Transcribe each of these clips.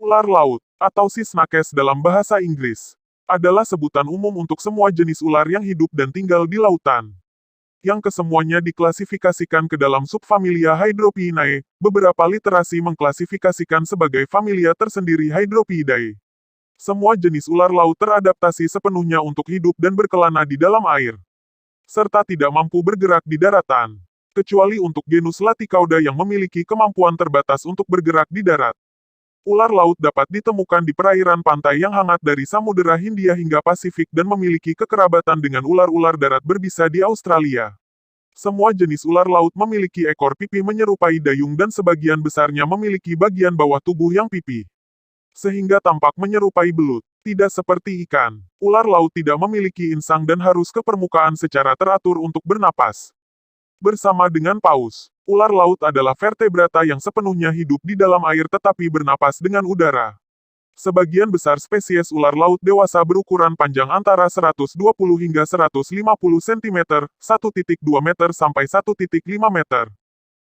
Ular laut, atau sea snakes dalam bahasa Inggris, adalah sebutan umum untuk semua jenis ular yang hidup dan tinggal di lautan. Yang kesemuanya diklasifikasikan ke dalam subfamilia Hydropiinae, beberapa literasi mengklasifikasikan sebagai familia tersendiri Hydropiidae. Semua jenis ular laut teradaptasi sepenuhnya untuk hidup dan berkelana di dalam air, serta tidak mampu bergerak di daratan, kecuali untuk genus Laticauda yang memiliki kemampuan terbatas untuk bergerak di darat. Ular laut dapat ditemukan di perairan pantai yang hangat dari Samudera Hindia hingga Pasifik dan memiliki kekerabatan dengan ular-ular darat berbisa di Australia. Semua jenis ular laut memiliki ekor pipi menyerupai dayung dan sebagian besarnya memiliki bagian bawah tubuh yang pipih, sehingga tampak menyerupai belut. Tidak seperti ikan, ular laut tidak memiliki insang dan harus ke permukaan secara teratur untuk bernapas. Bersama dengan paus, ular laut adalah vertebrata yang sepenuhnya hidup di dalam air tetapi bernapas dengan udara. Sebagian besar spesies ular laut dewasa berukuran panjang antara 120 hingga 150 cm, 1,2 meter sampai 1,5 meter.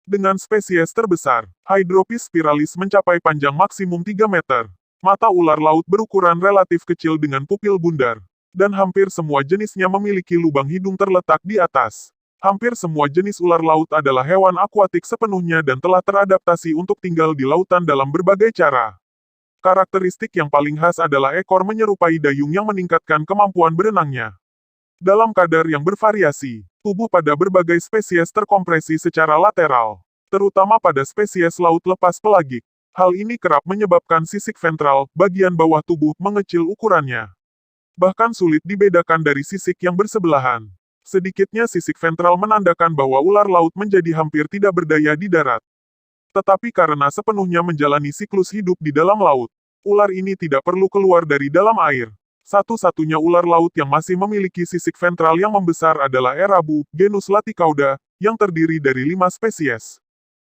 Dengan spesies terbesar, Hydropis spiralis mencapai panjang maksimum 3 meter. Mata ular laut berukuran relatif kecil dengan pupil bundar, dan hampir semua jenisnya memiliki lubang hidung terletak di atas. Hampir semua jenis ular laut adalah hewan akuatik sepenuhnya dan telah teradaptasi untuk tinggal di lautan dalam berbagai cara. Karakteristik yang paling khas adalah ekor menyerupai dayung yang meningkatkan kemampuan berenangnya. Dalam kadar yang bervariasi, tubuh pada berbagai spesies terkompresi secara lateral, terutama pada spesies laut lepas pelagik. Hal ini kerap menyebabkan sisik ventral, bagian bawah tubuh, mengecil ukurannya. Bahkan sulit dibedakan dari sisik yang bersebelahan. Sedikitnya sisik ventral menandakan bahwa ular laut menjadi hampir tidak berdaya di darat. Tetapi karena sepenuhnya menjalani siklus hidup di dalam laut, ular ini tidak perlu keluar dari dalam air. Satu-satunya ular laut yang masih memiliki sisik ventral yang membesar adalah erabu, genus Laticauda, yang terdiri dari 5 spesies.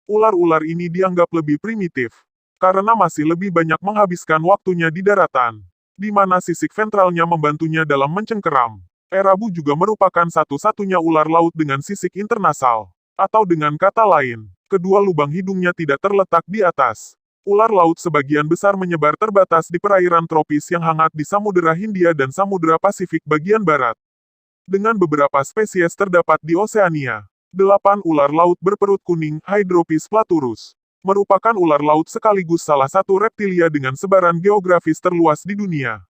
Ular-ular ini dianggap lebih primitif, karena masih lebih banyak menghabiskan waktunya di daratan, di mana sisik ventralnya membantunya dalam mencengkeram. Erabu juga merupakan satu-satunya ular laut dengan sisik internasal. Atau dengan kata lain, kedua lubang hidungnya tidak terletak di atas. Ular laut sebagian besar menyebar terbatas di perairan tropis yang hangat di Samudera Hindia dan Samudera Pasifik bagian barat. Dengan beberapa spesies terdapat di Oseania. 8 ular laut berperut kuning, Hydropis platurus, merupakan ular laut sekaligus salah satu reptilia dengan sebaran geografis terluas di dunia.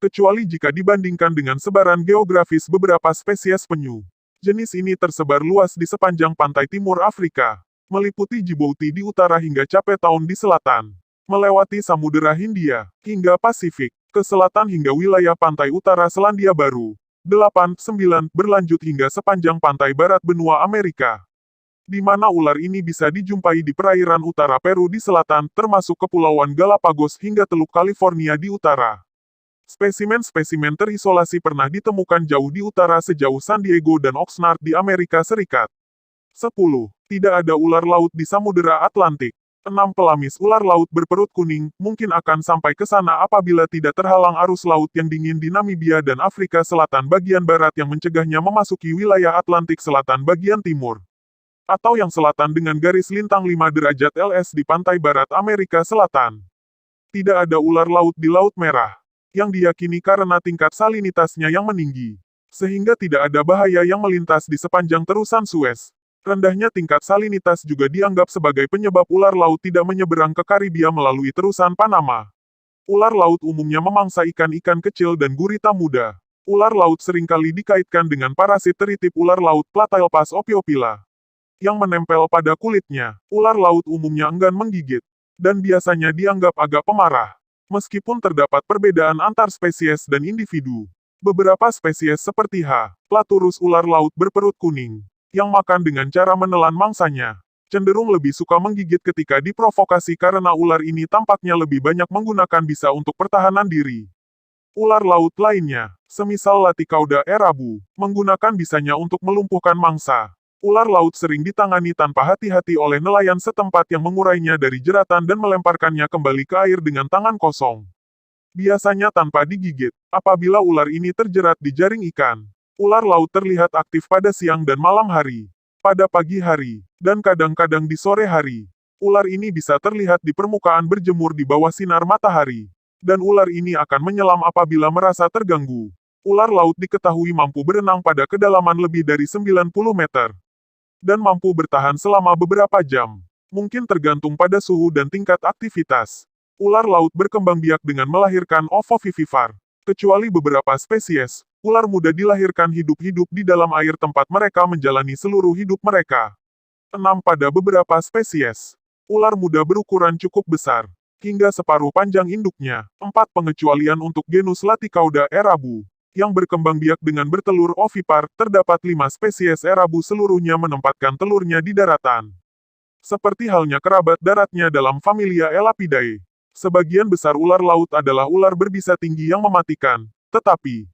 Kecuali jika dibandingkan dengan sebaran geografis beberapa spesies penyu. Jenis ini tersebar luas di sepanjang pantai timur Afrika, meliputi Djibouti di utara hingga Cape Town di selatan, melewati Samudera Hindia, hingga Pasifik, ke selatan hingga wilayah pantai utara Selandia Baru. 8, 9, berlanjut hingga sepanjang pantai barat benua Amerika, di mana ular ini bisa dijumpai di perairan utara Peru di selatan, termasuk Kepulauan Galapagos hingga Teluk California di utara. Spesimen-spesimen terisolasi pernah ditemukan jauh di utara sejauh San Diego dan Oxnard di Amerika Serikat. 10. Tidak ada ular laut di Samudera Atlantik. 6. Pelamis ular laut berperut kuning, mungkin akan sampai ke sana apabila tidak terhalang arus laut yang dingin di Namibia dan Afrika Selatan bagian barat yang mencegahnya memasuki wilayah Atlantik Selatan bagian timur. Atau yang selatan dengan garis lintang 5 derajat LS di pantai barat Amerika Selatan. Tidak ada ular laut di Laut Merah, yang diyakini karena tingkat salinitasnya yang meninggi, sehingga tidak ada bahaya yang melintas di sepanjang terusan Suez. Rendahnya tingkat salinitas juga dianggap sebagai penyebab ular laut tidak menyeberang ke Karibia melalui terusan Panama. Ular laut umumnya memangsa ikan-ikan kecil dan gurita muda. Ular laut seringkali dikaitkan dengan parasit teritip ular laut Platyhelpas ophiophylla, yang menempel pada kulitnya. Ular laut umumnya enggan menggigit, dan biasanya dianggap agak pemarah. Meskipun terdapat perbedaan antar spesies dan individu, beberapa spesies seperti H. platurus ular laut berperut kuning, yang makan dengan cara menelan mangsanya, cenderung lebih suka menggigit ketika diprovokasi karena ular ini tampaknya lebih banyak menggunakan bisa untuk pertahanan diri. Ular laut lainnya, semisal Laticauda erabu, menggunakan bisanya untuk melumpuhkan mangsa. Ular laut sering ditangani tanpa hati-hati oleh nelayan setempat yang mengurainya dari jeratan dan melemparkannya kembali ke air dengan tangan kosong. Biasanya tanpa digigit. Apabila ular ini terjerat di jaring ikan, ular laut terlihat aktif pada siang dan malam hari, pada pagi hari, dan kadang-kadang di sore hari. Ular ini bisa terlihat di permukaan berjemur di bawah sinar matahari. Dan ular ini akan menyelam apabila merasa terganggu. Ular laut diketahui mampu berenang pada kedalaman lebih dari 90 meter. Dan mampu bertahan selama beberapa jam. Mungkin tergantung pada suhu dan tingkat aktivitas. Ular laut berkembang biak dengan melahirkan ovovivipar. Kecuali beberapa spesies, ular muda dilahirkan hidup-hidup di dalam air tempat mereka menjalani seluruh hidup mereka. 6 pada beberapa spesies. Ular muda berukuran cukup besar, hingga separuh panjang induknya. 4 pengecualian untuk genus Laticauda erabu, yang berkembang biak dengan bertelur ovipar, terdapat 5 spesies erabu seluruhnya menempatkan telurnya di daratan. Seperti halnya kerabat daratnya dalam familia Elapidae. Sebagian besar ular laut adalah ular berbisa tinggi yang mematikan, tetapi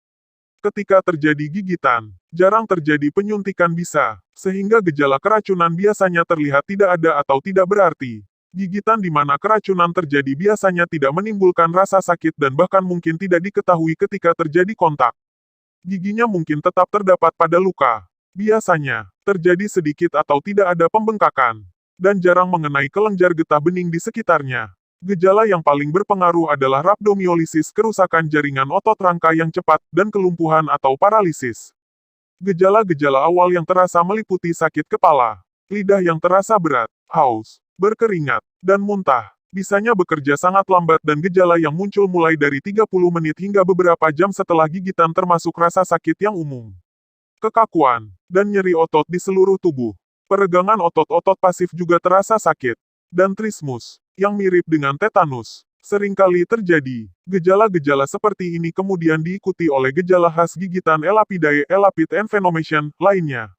ketika terjadi gigitan, jarang terjadi penyuntikan bisa, sehingga gejala keracunan biasanya terlihat tidak ada atau tidak berarti. Gigitan di mana keracunan terjadi biasanya tidak menimbulkan rasa sakit dan bahkan mungkin tidak diketahui ketika terjadi kontak. Giginya mungkin tetap terdapat pada luka. Biasanya, terjadi sedikit atau tidak ada pembengkakan, dan jarang mengenai kelenjar getah bening di sekitarnya. Gejala yang paling berpengaruh adalah rhabdomyolisis, kerusakan jaringan otot rangka yang cepat, dan kelumpuhan atau paralisis. Gejala-gejala awal yang terasa meliputi sakit kepala, lidah yang terasa berat, haus, berkeringat, dan muntah. Bisanya bekerja sangat lambat dan gejala yang muncul mulai dari 30 menit hingga beberapa jam setelah gigitan termasuk rasa sakit yang umum. Kekakuan, dan nyeri otot di seluruh tubuh. Peregangan otot-otot pasif juga terasa sakit. Dan trismus, yang mirip dengan tetanus, seringkali terjadi. Gejala-gejala seperti ini kemudian diikuti oleh gejala khas gigitan Elapidae, Elapid inflammation, lainnya.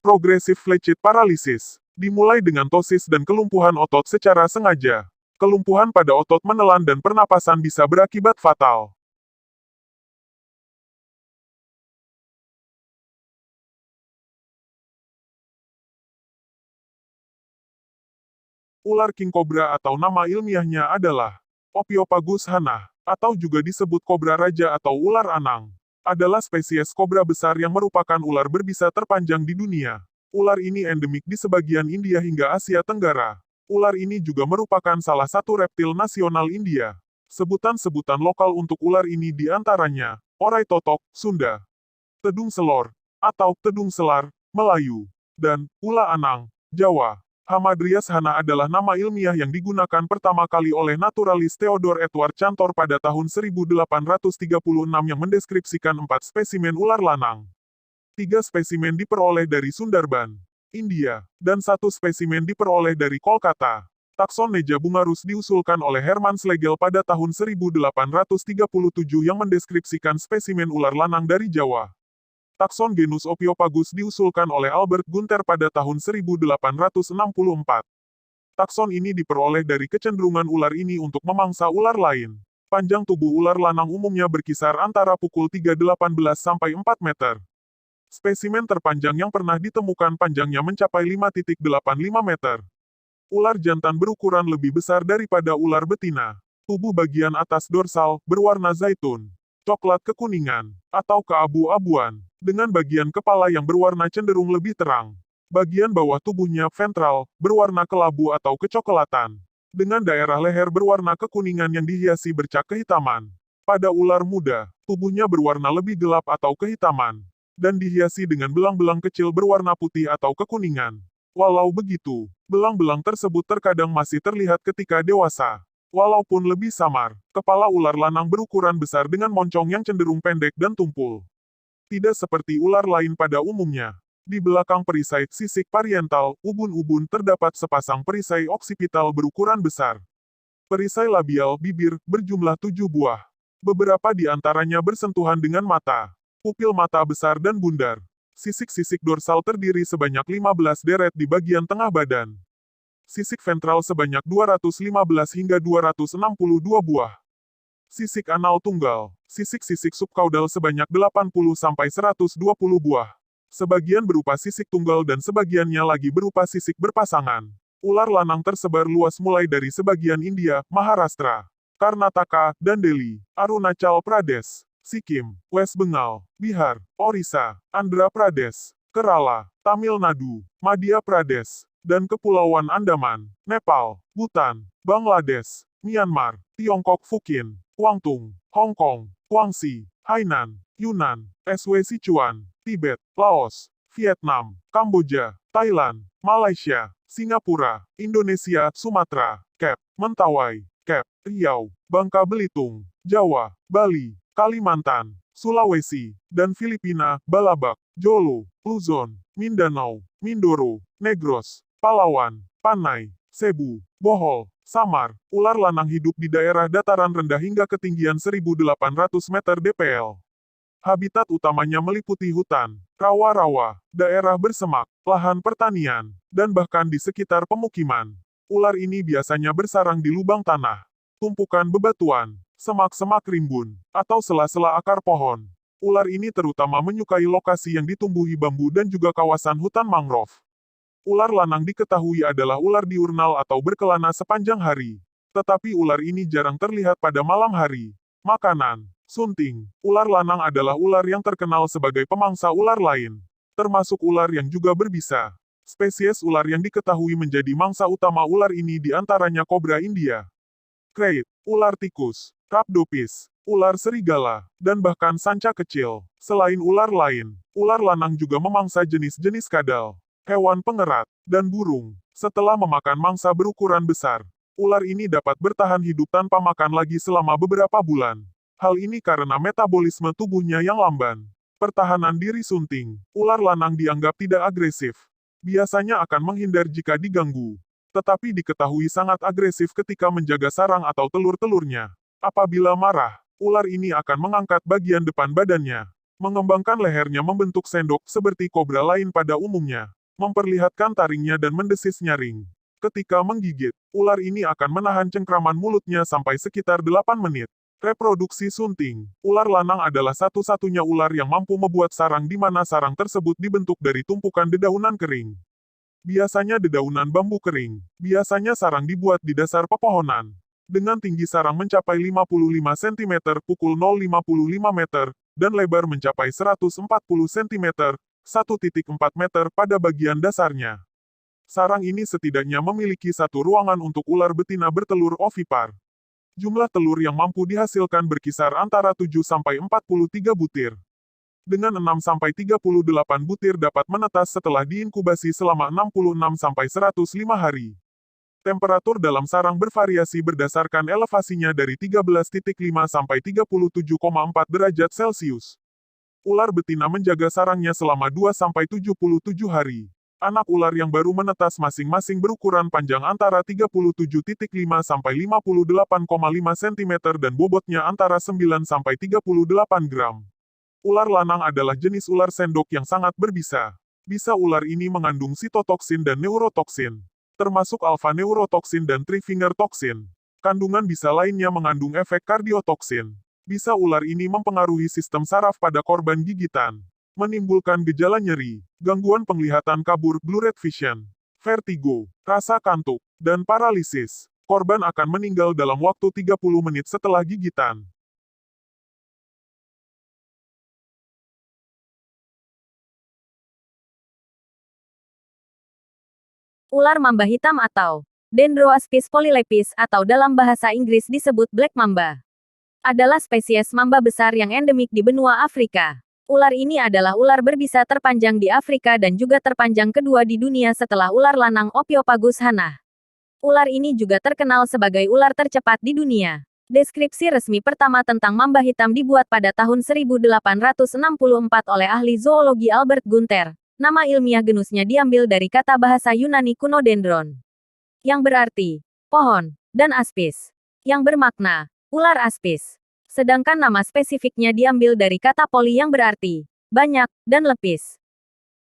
Progressive flaccid paralysis, dimulai dengan tosis dan kelumpuhan otot secara sengaja. Kelumpuhan pada otot menelan dan pernapasan bisa berakibat fatal. Ular king cobra atau nama ilmiahnya adalah Ophiopagus hannah, atau juga disebut kobra raja atau ular anang, adalah spesies kobra besar yang merupakan ular berbisa terpanjang di dunia. Ular ini endemik di sebagian India hingga Asia Tenggara. Ular ini juga merupakan salah satu reptil nasional India. Sebutan-sebutan lokal untuk ular ini diantaranya orai totok, Sunda, tedung selor, atau tedung selar, Melayu, dan ula anang, Jawa. Hamadryas hannah adalah nama ilmiah yang digunakan pertama kali oleh naturalis Theodore Edward Cantor pada tahun 1836 yang mendeskripsikan 4 spesimen ular lanang. 3 spesimen diperoleh dari Sundarban, India, dan 1 spesimen diperoleh dari Kolkata. Takson Nejabungarus diusulkan oleh Hermann Schlegel pada tahun 1837 yang mendeskripsikan spesimen ular lanang dari Jawa. Takson genus Ophiopagus diusulkan oleh Albert Gunther pada tahun 1864. Takson ini diperoleh dari kecenderungan ular ini untuk memangsa ular lain. Panjang tubuh ular lanang umumnya berkisar antara pukul 3,18 sampai 4 meter. Spesimen terpanjang yang pernah ditemukan panjangnya mencapai 5,85 meter. Ular jantan berukuran lebih besar daripada ular betina. Tubuh bagian atas dorsal berwarna zaitun, coklat kekuningan, atau keabu-abuan, dengan bagian kepala yang berwarna cenderung lebih terang. Bagian bawah tubuhnya ventral, berwarna kelabu atau kecoklatan, dengan daerah leher berwarna kekuningan yang dihiasi bercak kehitaman. Pada ular muda, tubuhnya berwarna lebih gelap atau kehitaman, dan dihiasi dengan belang-belang kecil berwarna putih atau kekuningan. Walau begitu, belang-belang tersebut terkadang masih terlihat ketika dewasa. Walaupun lebih samar, kepala ular lanang berukuran besar dengan moncong yang cenderung pendek dan tumpul. Tidak seperti ular lain pada umumnya. Di belakang perisai sisik pariental, ubun-ubun terdapat sepasang perisai oksipital berukuran besar. Perisai labial bibir berjumlah 7 buah. Beberapa di antaranya bersentuhan dengan mata. Pupil mata besar dan bundar. Sisik-sisik dorsal terdiri sebanyak 15 deret di bagian tengah badan. Sisik ventral sebanyak 215 hingga 262 buah. Sisik anal tunggal, sisik-sisik subkaudal sebanyak 80 sampai 120 buah. Sebagian berupa sisik tunggal dan sebagiannya lagi berupa sisik berpasangan. Ular lanang tersebar luas mulai dari sebagian India, Maharashtra, Karnataka, dan Delhi, Arunachal Pradesh, Sikkim, West Bengal, Bihar, Orissa, Andhra Pradesh, Kerala, Tamil Nadu, Madhya Pradesh, dan Kepulauan Andaman, Nepal, Bhutan, Bangladesh, Myanmar, Tiongkok Fukin, Guangdong, Hong Kong, Guangxi, Hainan, Yunnan, SW Sichuan, Tibet, Laos, Vietnam, Kamboja, Thailand, Malaysia, Singapura, Indonesia, Sumatera, Kep, Mentawai, Kep, Riau, Bangka Belitung, Jawa, Bali, Kalimantan, Sulawesi, dan Filipina, Balabak, Jolo, Luzon, Mindanao, Mindoro, Negros, Palawan, Panai, Cebu, Bohol, Samar. Ular lanang hidup di daerah dataran rendah hingga ketinggian 1.800 meter dpl. Habitat utamanya meliputi hutan, rawa-rawa, daerah bersemak, lahan pertanian, dan bahkan di sekitar pemukiman. Ular ini biasanya bersarang di lubang tanah, tumpukan bebatuan, semak-semak rimbun, atau sela-sela akar pohon. Ular ini terutama menyukai lokasi yang ditumbuhi bambu dan juga kawasan hutan mangrove. Ular lanang diketahui adalah ular diurnal atau berkelana sepanjang hari. Tetapi ular ini jarang terlihat pada malam hari. Makanan, sunting. Ular lanang adalah ular yang terkenal sebagai pemangsa ular lain, termasuk ular yang juga berbisa. Spesies ular yang diketahui menjadi mangsa utama ular ini diantaranya kobra India, kreit, ular tikus, rhabdopis, ular serigala, dan bahkan sanca kecil. Selain ular lain, ular lanang juga memangsa jenis-jenis kadal, hewan pengerat, dan burung. Setelah memakan mangsa berukuran besar, ular ini dapat bertahan hidup tanpa makan lagi selama beberapa bulan. Hal ini karena metabolisme tubuhnya yang lamban. Pertahanan diri sunting, ular lanang dianggap tidak agresif. Biasanya akan menghindar jika diganggu. Tetapi diketahui sangat agresif ketika menjaga sarang atau telur-telurnya. Apabila marah, ular ini akan mengangkat bagian depan badannya, mengembangkan lehernya membentuk sendok seperti kobra lain pada umumnya, memperlihatkan taringnya dan mendesis nyaring. Ketika menggigit, ular ini akan menahan cengkraman mulutnya sampai sekitar 8 menit. Reproduksi sunting. Ular lanang adalah satu-satunya ular yang mampu membuat sarang di mana sarang tersebut dibentuk dari tumpukan dedaunan kering. Biasanya dedaunan bambu kering. Biasanya sarang dibuat di dasar pepohonan. Dengan tinggi sarang mencapai 55 cm pukul 0,55 meter, dan lebar mencapai 140 cm, 1,4 meter pada bagian dasarnya. Sarang ini setidaknya memiliki satu ruangan untuk ular betina bertelur ovipar. Jumlah telur yang mampu dihasilkan berkisar antara 7-43 butir. Dengan 6-38 butir dapat menetas setelah diinkubasi selama 66-105 hari. Temperatur dalam sarang bervariasi berdasarkan elevasinya dari 13.5 sampai 37,4 derajat Celcius. Ular betina menjaga sarangnya selama 2-77 hari. Anak ular yang baru menetas masing-masing berukuran panjang antara 37,5 sampai 58,5 cm dan bobotnya antara 9 sampai 38 gram. Ular lanang adalah jenis ular sendok yang sangat berbisa. Bisa ular ini mengandung sitotoksin dan neurotoksin, termasuk alfa-neurotoksin dan trifinger toksin. Kandungan bisa lainnya mengandung efek kardiotoksin. Bisa ular ini mempengaruhi sistem saraf pada korban gigitan, menimbulkan gejala nyeri, gangguan penglihatan kabur blurred vision, vertigo, rasa kantuk, dan paralisis. Korban akan meninggal dalam waktu 30 menit setelah gigitan. Ular mamba hitam atau Dendroaspis polylepis atau dalam bahasa Inggris disebut black mamba adalah spesies mamba besar yang endemik di benua Afrika. Ular ini adalah ular berbisa terpanjang di Afrika dan juga terpanjang kedua di dunia setelah ular lanang Ophiopagus hannah. Ular ini juga terkenal sebagai ular tercepat di dunia. Deskripsi resmi pertama tentang mamba hitam dibuat pada tahun 1864 oleh ahli zoologi Albert Gunther. Nama ilmiah genusnya diambil dari kata bahasa Yunani kuno dendron, yang berarti pohon, dan aspis, yang bermakna ular aspis. Sedangkan nama spesifiknya diambil dari kata poli yang berarti banyak, dan lepis,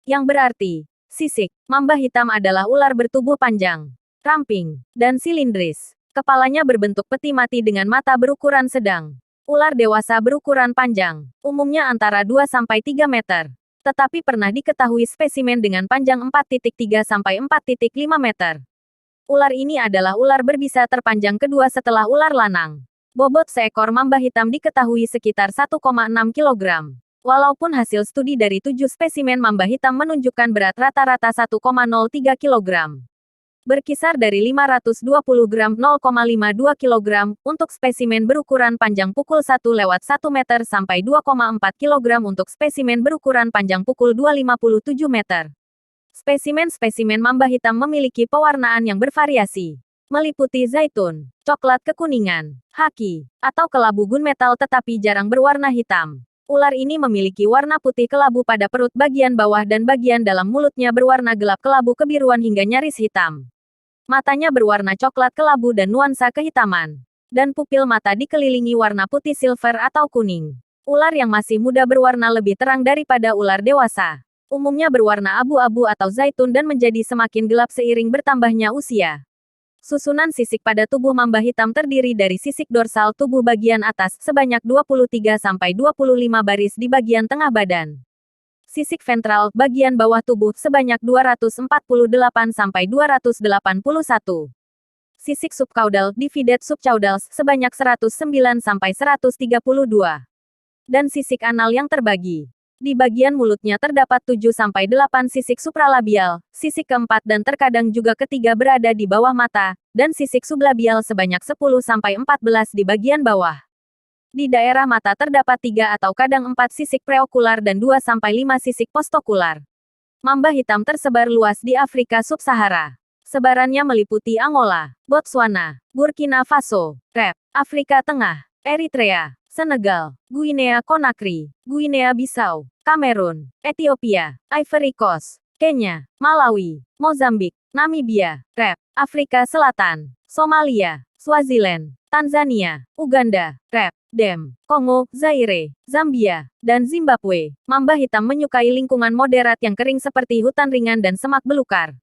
yang berarti sisik. Mamba hitam adalah ular bertubuh panjang, ramping, dan silindris. Kepalanya berbentuk peti mati dengan mata berukuran sedang. Ular dewasa berukuran panjang, umumnya antara 2-3 meter. Tetapi pernah diketahui spesimen dengan panjang 4,3-4,5 meter. Ular ini adalah ular berbisa terpanjang kedua setelah ular lanang. Bobot seekor mamba hitam diketahui sekitar 1,6 kg. Walaupun hasil studi dari 7 spesimen mamba hitam menunjukkan berat rata-rata 1,03 kg. berkisar dari 520 gram 0,52 kg untuk spesimen berukuran panjang pukul 1/1 meter sampai 2,4 kg untuk spesimen berukuran panjang pukul 2,57 meter. Spesimen-spesimen mamba hitam memiliki pewarnaan yang bervariasi, meliputi zaitun, coklat kekuningan, khaki, atau kelabu gunmetal tetapi jarang berwarna hitam. Ular ini memiliki warna putih kelabu pada perut bagian bawah dan bagian dalam mulutnya berwarna gelap kelabu kebiruan hingga nyaris hitam. Matanya berwarna coklat kelabu dan nuansa kehitaman. Dan pupil mata dikelilingi warna putih silver atau kuning. Ular yang masih muda berwarna lebih terang daripada ular dewasa. Umumnya berwarna abu-abu atau zaitun dan menjadi semakin gelap seiring bertambahnya usia. Susunan sisik pada tubuh mamba hitam terdiri dari sisik dorsal tubuh bagian atas sebanyak 23-25 baris di bagian tengah badan. Sisik ventral bagian bawah tubuh sebanyak 248-281. Sisik subcaudal divided subcaudals sebanyak 109-132. Dan sisik anal yang terbagi. Di bagian mulutnya terdapat 7-8 sisik supralabial, sisik keempat dan terkadang juga ketiga berada di bawah mata, dan sisik sublabial sebanyak 10-14 di bagian bawah. Di daerah mata terdapat 3 atau kadang 4 sisik preokular dan 2-5 sisik postokular. Mamba hitam tersebar luas di Afrika Sub-Sahara. Sebarannya meliputi Angola, Botswana, Burkina Faso, Rep, Afrika Tengah, Eritrea, Senegal, Guinea Conakry, Guinea Bissau, Kamerun, Ethiopia, Ivory Coast, Kenya, Malawi, Mozambik, Namibia, Rep, Afrika Selatan, Somalia, Swaziland, Tanzania, Uganda, Rep, Dem, Kongo, Zaire, Zambia, dan Zimbabwe. Mamba hitam menyukai lingkungan moderat yang kering seperti hutan ringan dan semak belukar.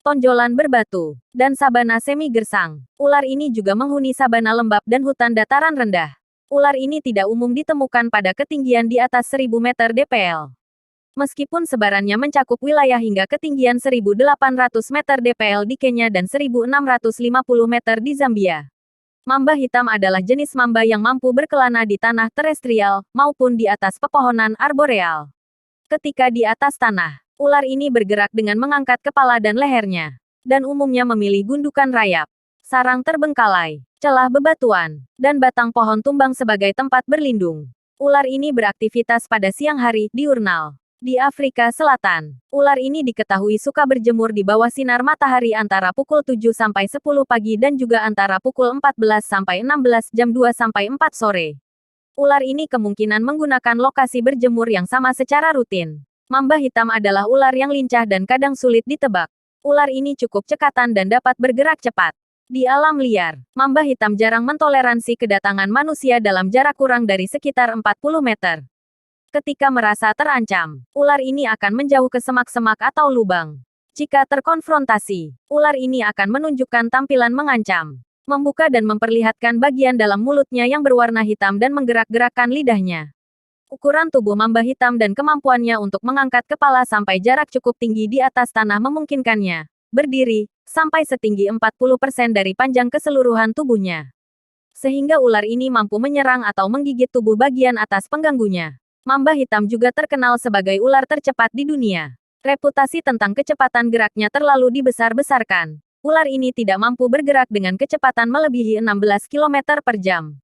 Tonjolan berbatu, dan sabana semi gersang. Ular ini juga menghuni sabana lembap dan hutan dataran rendah. Ular ini tidak umum ditemukan pada ketinggian di atas 1000 meter dpl. Meskipun sebarannya mencakup wilayah hingga ketinggian 1800 meter dpl di Kenya dan 1650 meter di Zambia. Mamba hitam adalah jenis mamba yang mampu berkelana di tanah terestrial maupun di atas pepohonan arboreal. Ketika di atas tanah, ular ini bergerak dengan mengangkat kepala dan lehernya, dan umumnya memilih gundukan rayap, sarang terbengkalai, celah bebatuan, dan batang pohon tumbang sebagai tempat berlindung. Ular ini beraktivitas pada siang hari, diurnal. Di Afrika Selatan, ular ini diketahui suka berjemur di bawah sinar matahari antara pukul 7-10 pagi dan juga antara pukul 14-16 jam 2-4 sore. Ular ini kemungkinan menggunakan lokasi berjemur yang sama secara rutin. Mamba hitam adalah ular yang lincah dan kadang sulit ditebak. Ular ini cukup cekatan dan dapat bergerak cepat. Di alam liar, mamba hitam jarang mentoleransi kedatangan manusia dalam jarak kurang dari sekitar 40 meter. Ketika merasa terancam, ular ini akan menjauh ke semak-semak atau lubang. Jika terkonfrontasi, ular ini akan menunjukkan tampilan mengancam, membuka dan memperlihatkan bagian dalam mulutnya yang berwarna hitam dan menggerak-gerakkan lidahnya. Ukuran tubuh mamba hitam dan kemampuannya untuk mengangkat kepala sampai jarak cukup tinggi di atas tanah memungkinkannya berdiri sampai setinggi 40% dari panjang keseluruhan tubuhnya. Sehingga ular ini mampu menyerang atau menggigit tubuh bagian atas pengganggunya. Mamba hitam juga terkenal sebagai ular tercepat di dunia. Reputasi tentang kecepatan geraknya terlalu dibesar-besarkan. Ular ini tidak mampu bergerak dengan kecepatan melebihi 16 km per jam.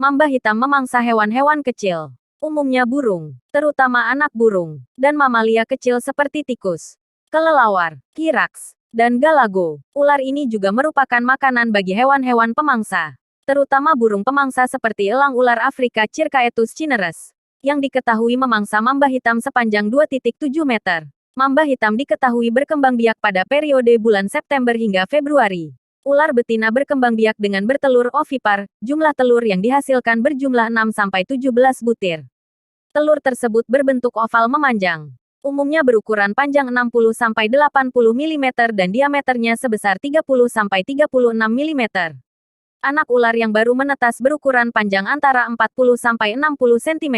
Mamba hitam memangsa hewan-hewan kecil, umumnya burung, terutama anak burung, dan mamalia kecil seperti tikus, kelelawar, kiraks, dan galago. Ular ini juga merupakan makanan bagi hewan-hewan pemangsa, terutama burung pemangsa seperti elang ular Afrika Circaetus cineres, yang diketahui memangsa mamba hitam sepanjang 2,7 meter. Mamba hitam diketahui berkembang biak pada periode bulan September hingga Februari. Ular betina berkembang biak dengan bertelur ovipar, jumlah telur yang dihasilkan berjumlah 6-17 butir. Telur tersebut berbentuk oval memanjang. Umumnya berukuran panjang 60-80 mm dan diameternya sebesar 30-36 mm. Anak ular yang baru menetas berukuran panjang antara 40-60 cm.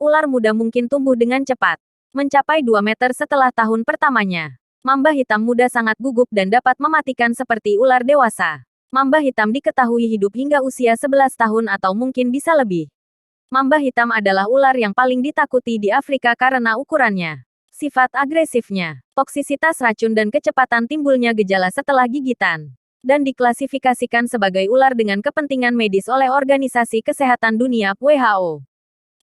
Ular muda mungkin tumbuh dengan cepat, mencapai 2 meter setelah tahun pertamanya. Mamba hitam muda sangat gugup dan dapat mematikan seperti ular dewasa. Mamba hitam diketahui hidup hingga usia 11 tahun atau mungkin bisa lebih. Mamba hitam adalah ular yang paling ditakuti di Afrika karena ukurannya. Sifat agresifnya, toksisitas racun dan kecepatan timbulnya gejala setelah gigitan, dan diklasifikasikan sebagai ular dengan kepentingan medis oleh Organisasi Kesehatan Dunia (WHO).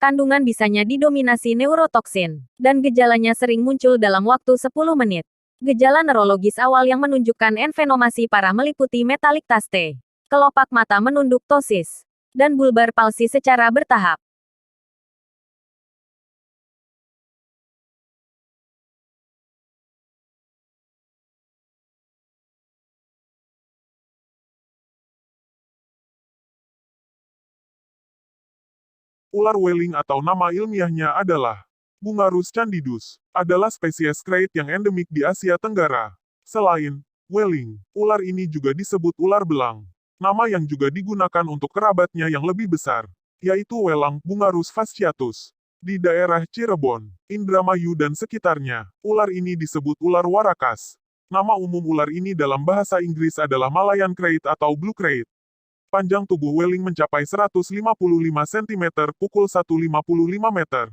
Kandungan bisanya didominasi neurotoksin, dan gejalanya sering muncul dalam waktu 10 menit. Gejala neurologis awal yang menunjukkan envenomasi parah meliputi metalik taste, kelopak mata menunduk ptosis, dan bulbar palsi secara bertahap. Ular Welling atau nama ilmiahnya adalah Bungarus candidus, adalah spesies krait yang endemik di Asia Tenggara. Selain Welling, ular ini juga disebut ular belang. Nama yang juga digunakan untuk kerabatnya yang lebih besar, yaitu welang Bungarus fasciatus. Di daerah Cirebon, Indramayu dan sekitarnya, ular ini disebut ular warakas. Nama umum ular ini dalam bahasa Inggris adalah Malayan krait atau blue krait. Panjang tubuh Welling mencapai 155 cm pukul 155 meter.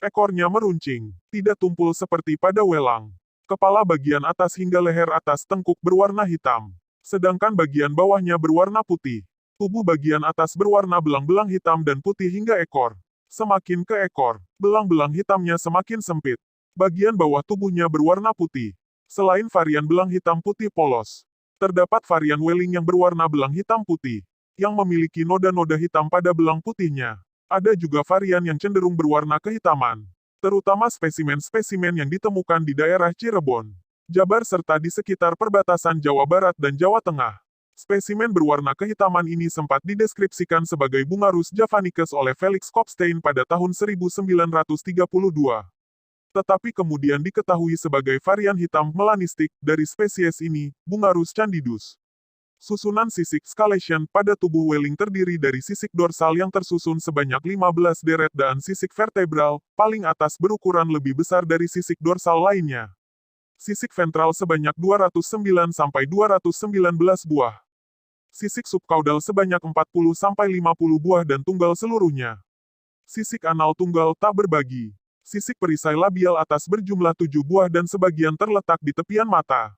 Ekornya meruncing, tidak tumpul seperti pada welang. Kepala bagian atas hingga leher atas tengkuk berwarna hitam, sedangkan bagian bawahnya berwarna putih. Tubuh bagian atas berwarna belang-belang hitam dan putih hingga ekor. Semakin ke ekor, belang-belang hitamnya semakin sempit. Bagian bawah tubuhnya berwarna putih. Selain varian belang hitam putih polos, terdapat varian Welling yang berwarna belang hitam putih, yang memiliki noda-noda hitam pada belang putihnya. Ada juga varian yang cenderung berwarna kehitaman, terutama spesimen-spesimen yang ditemukan di daerah Cirebon, Jabar serta di sekitar perbatasan Jawa Barat dan Jawa Tengah. Spesimen berwarna kehitaman ini sempat dideskripsikan sebagai Bungarus javanicus oleh Felix Kopstein pada tahun 1932. Tetapi kemudian diketahui sebagai varian hitam melanistik dari spesies ini, Bungarus candidus. Susunan sisik scalation pada tubuh Welling terdiri dari sisik dorsal yang tersusun sebanyak 15 deret dan sisik vertebral, paling atas berukuran lebih besar dari sisik dorsal lainnya. Sisik ventral sebanyak 209-219 buah. Sisik subkaudal sebanyak 40-50 buah dan tunggal seluruhnya. Sisik anal tunggal tak berbagi. Sisik perisai labial atas berjumlah 7 buah dan sebagian terletak di tepian mata.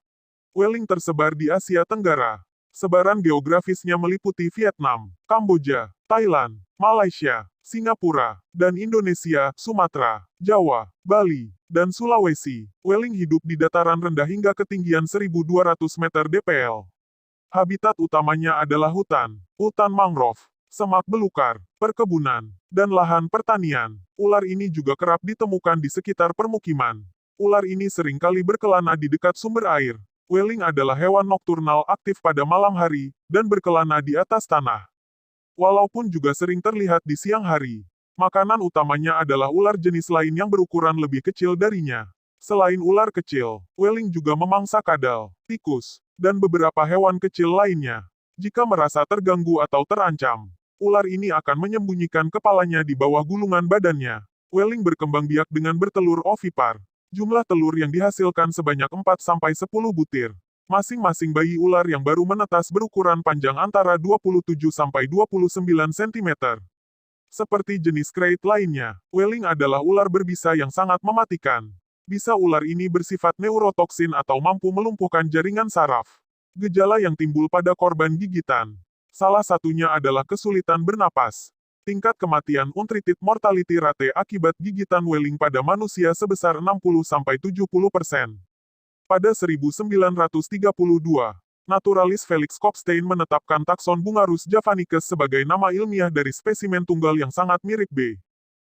Welling tersebar di Asia Tenggara. Sebaran geografisnya meliputi Vietnam, Kamboja, Thailand, Malaysia, Singapura, dan Indonesia, Sumatera, Jawa, Bali, dan Sulawesi. Welling hidup di dataran rendah hingga ketinggian 1.200 meter dpl. Habitat utamanya adalah hutan mangrove, semak belukar, perkebunan, dan lahan pertanian. Ular ini juga kerap ditemukan di sekitar permukiman. Ular ini seringkali berkelana di dekat sumber air. Welling adalah hewan nokturnal aktif pada malam hari, dan berkelana di atas tanah. Walaupun juga sering terlihat di siang hari. Makanan utamanya adalah ular jenis lain yang berukuran lebih kecil darinya. Selain ular kecil, Welling juga memangsa kadal, tikus, dan beberapa hewan kecil lainnya. Jika merasa terganggu atau terancam, ular ini akan menyembunyikan kepalanya di bawah gulungan badannya. Welling berkembang biak dengan bertelur ovipar. Jumlah telur yang dihasilkan sebanyak 4-10 butir. Masing-masing bayi ular yang baru menetas berukuran panjang antara 27-29 cm. Seperti jenis krait lainnya, Welling adalah ular berbisa yang sangat mematikan. Bisa ular ini bersifat neurotoksin atau mampu melumpuhkan jaringan saraf. Gejala yang timbul pada korban gigitan. Salah satunya adalah kesulitan bernapas. Tingkat kematian untreated mortality rate akibat gigitan Welling pada manusia sebesar 60-70%. Pada 1932, naturalis Felix Kopstein menetapkan takson Bungarus javanicus sebagai nama ilmiah dari spesimen tunggal yang sangat mirip B.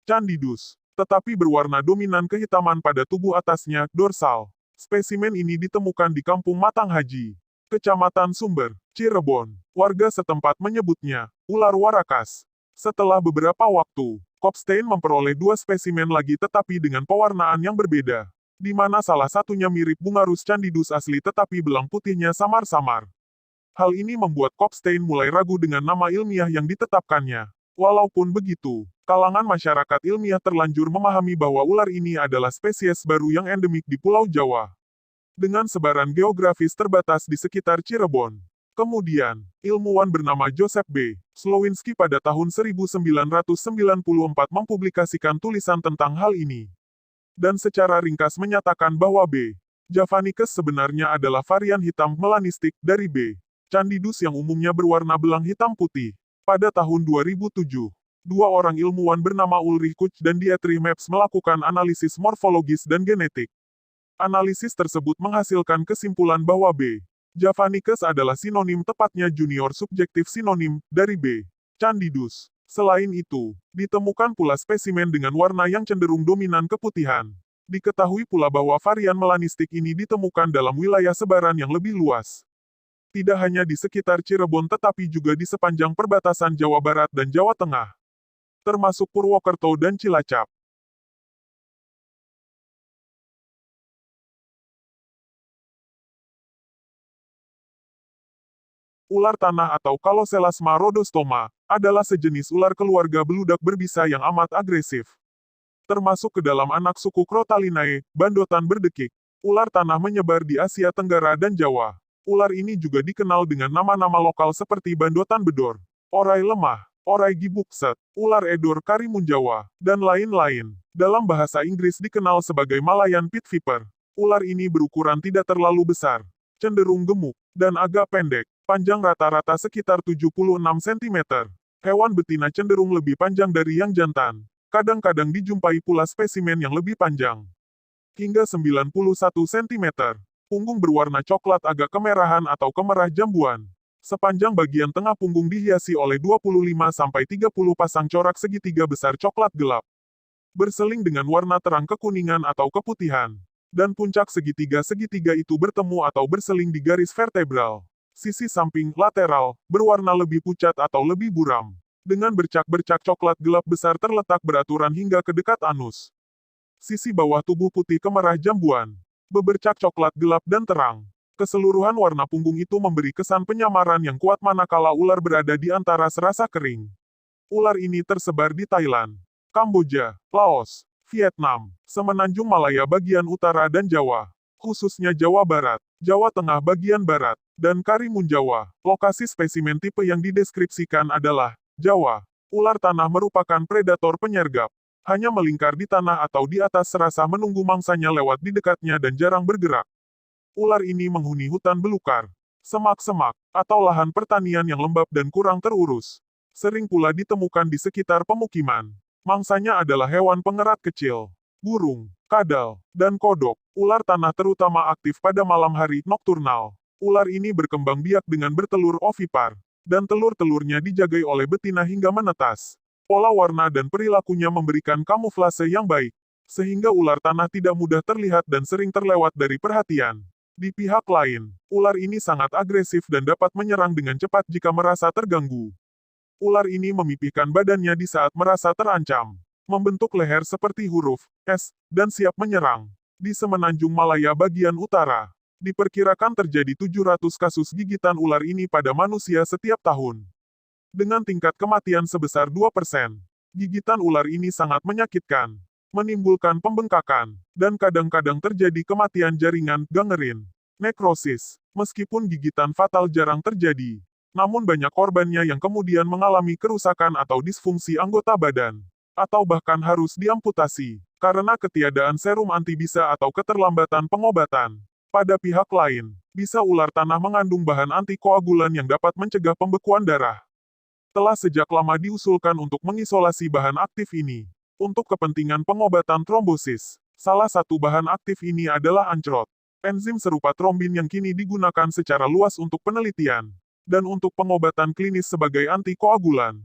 candidus, tetapi berwarna dominan kehitaman pada tubuh atasnya, dorsal. Spesimen ini ditemukan di Kampung Matang Haji, Kecamatan Sumber, Cirebon. Warga setempat menyebutnya ular warakas. Setelah beberapa waktu, Kopstein memperoleh 2 spesimen lagi tetapi dengan pewarnaan yang berbeda, di mana salah satunya mirip Bungarus candidus asli tetapi belang putihnya samar-samar. Hal ini membuat Kopstein mulai ragu dengan nama ilmiah yang ditetapkannya. Walaupun begitu, kalangan masyarakat ilmiah terlanjur memahami bahwa ular ini adalah spesies baru yang endemik di Pulau Jawa. Dengan sebaran geografis terbatas di sekitar Cirebon. Kemudian, ilmuwan bernama Joseph B. Slowinski pada tahun 1994 mempublikasikan tulisan tentang hal ini. dan secara ringkas menyatakan bahwa B. javanicus sebenarnya adalah varian hitam melanistik dari B. candidus yang umumnya berwarna belang hitam putih. Pada tahun 2007, dua orang ilmuwan bernama Ulrich Kuch dan Dietrich Maps melakukan analisis morfologis dan genetik. Analisis tersebut menghasilkan kesimpulan bahwa B. javanicus adalah sinonim, tepatnya junior subjektif sinonim, dari B. candidus. Selain itu, ditemukan pula spesimen dengan warna yang cenderung dominan keputihan. Diketahui pula bahwa varian melanistik ini ditemukan dalam wilayah sebaran yang lebih luas. Tidak hanya di sekitar Cirebon tetapi juga di sepanjang perbatasan Jawa Barat dan Jawa Tengah, termasuk Purwokerto dan Cilacap. Ular tanah atau Calocelasma rhodostoma adalah sejenis ular keluarga beludak berbisa yang amat agresif. Termasuk ke dalam anak suku Crotalinae, bandotan berdekik. Ular tanah menyebar di Asia Tenggara dan Jawa. Ular ini juga dikenal dengan nama-nama lokal seperti bandotan bedor, orai lemah, orai gibukset, ular edor karimunjawa, dan lain-lain. Dalam bahasa Inggris dikenal sebagai Malayan pit viper. Ular ini berukuran tidak terlalu besar, cenderung gemuk, dan agak pendek. Panjang rata-rata sekitar 76 cm. Hewan betina cenderung lebih panjang dari yang jantan. Kadang-kadang dijumpai pula spesimen yang lebih panjang, hingga 91 cm. Punggung berwarna coklat agak kemerahan atau kemerah jambuan. Sepanjang bagian tengah punggung dihiasi oleh 25-30 pasang corak segitiga besar coklat gelap, berseling dengan warna terang kekuningan atau keputihan. Dan puncak segitiga-segitiga itu bertemu atau berseling di garis vertebral. Sisi samping, lateral, berwarna lebih pucat atau lebih buram, dengan bercak-bercak coklat gelap besar terletak beraturan hingga ke dekat anus. Sisi bawah tubuh putih kemerah jambuan, bebercak coklat gelap dan terang. Keseluruhan warna punggung itu memberi kesan penyamaran yang kuat manakala ular berada di antara serasa kering. Ular ini tersebar di Thailand, Kamboja, Laos, Vietnam, Semenanjung Malaya bagian utara dan Jawa, khususnya Jawa Barat, Jawa Tengah bagian barat, dan Karimun Jawa. Lokasi spesimen tipe yang dideskripsikan adalah Jawa. Ular tanah merupakan predator penyergap. Hanya melingkar di tanah atau di atas serasa menunggu mangsanya lewat di dekatnya dan jarang bergerak. Ular ini menghuni hutan belukar, semak-semak, atau lahan pertanian yang lembab dan kurang terurus. Sering pula ditemukan di sekitar pemukiman. Mangsanya adalah hewan pengerat kecil, burung, kadal, dan kodok. Ular tanah terutama aktif pada malam hari, nokturnal. Ular ini berkembang biak dengan bertelur ovipar, dan telur-telurnya dijagai oleh betina hingga menetas. Pola warna dan perilakunya memberikan kamuflase yang baik, sehingga ular tanah tidak mudah terlihat dan sering terlewat dari perhatian. Di pihak lain, ular ini sangat agresif dan dapat menyerang dengan cepat jika merasa terganggu. Ular ini memipihkan badannya di saat merasa terancam, membentuk leher seperti huruf S, dan siap menyerang. Di Semenanjung Malaya bagian utara, diperkirakan terjadi 700 kasus gigitan ular ini pada manusia setiap tahun, dengan tingkat kematian sebesar 2%. Gigitan ular ini sangat menyakitkan, menimbulkan pembengkakan, dan kadang-kadang terjadi kematian jaringan, gangrein, nekrosis. Meskipun gigitan fatal jarang terjadi, namun banyak korbannya yang kemudian mengalami kerusakan atau disfungsi anggota badan, atau bahkan harus diamputasi, karena ketiadaan serum antibisa atau keterlambatan pengobatan. Pada pihak lain, bisa ular tanah mengandung bahan antikoagulan yang dapat mencegah pembekuan darah. Telah sejak lama diusulkan untuk mengisolasi bahan aktif ini, untuk kepentingan pengobatan trombosis. Salah satu bahan aktif ini adalah ancrot, enzim serupa trombin yang kini digunakan secara luas untuk penelitian, dan untuk pengobatan klinis sebagai antikoagulan.